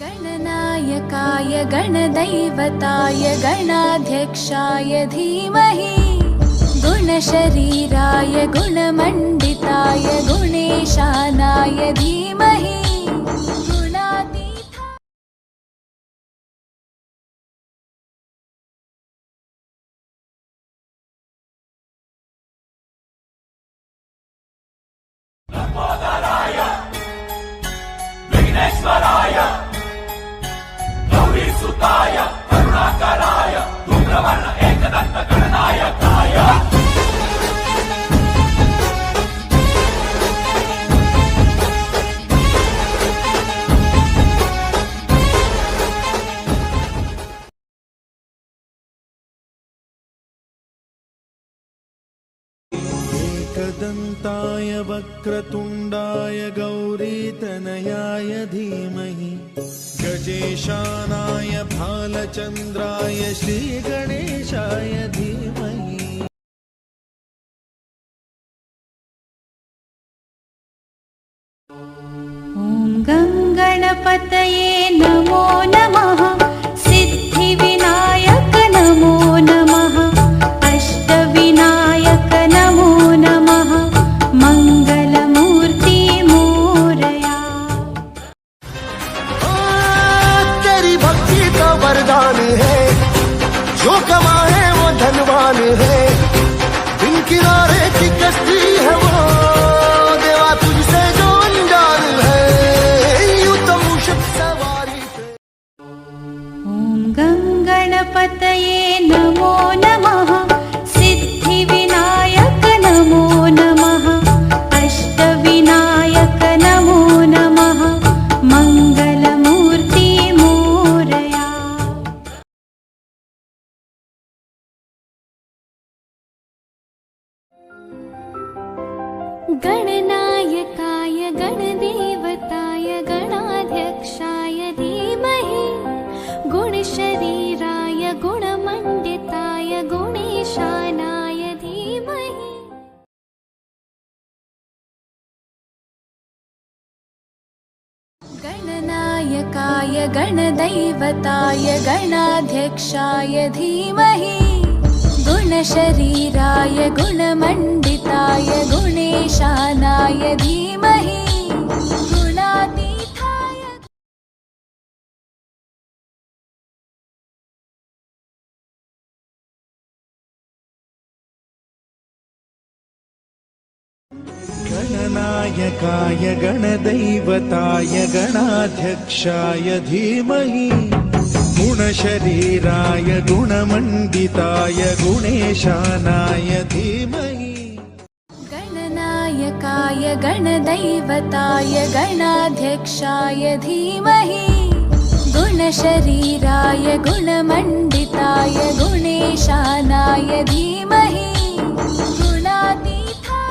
गणनायकाय गणदैवताय गणाध्यक्षाय धीमहि गुणशरीराय गुणमण्डिताय गुणेशानाय धीमहि गुणातीताय लंबोदराय विघ्नेश्वराय गौरीसुताय करुणाकराय धूम्रवर्ण एकदंत गणनायकाय एकदन्ताय वक्रतुण्डाय गौरीतनयाय धीमहि गजेशानाय भालचन्द्राय श्रीगणेशाय धीमहि ॐ गं गणपतये नमो नमः सिद्धिविनायक नमो नमः अष्टविनायक नमो नमः मंगलमूर्ति मोरया। तेरी भक्ति का वरदान है, जो कमाए वो धनवान है। बिन किनारे की कश्ती है वो, देवा तुझसे जो अनजान है। यूं तो मूषक सवारी पे। ॐ गं गणपतये नमो नमः सिद्धिविनायक नमो नमः अष्टविनायक नमो नमः मंगलमूर्ति मोरया। गणनायकाय गणदेवताय गणाध्यक्षाय धीमहि गुणशरीराय गुणमण्डिताय गुणेशानाय धीमहि गणनायकाय गणदैवताय गणाध्यक्षाय धीमहि गुणशरीराय गुणमण्डिताय गुणेशानाय धीमहि गुणातीताय गणनायकाय गणदैवताय गणाध्यक्षाय धीमहि गुणशरीराय गुणमण्डिताय गुणेशानाय धीमहि गणनायकाय गणदैवताय गणाध्यक्षाय धीमहि गुणशरीराय गुणमण्डिताय गुणेशानाय धीमहि गुणातीताय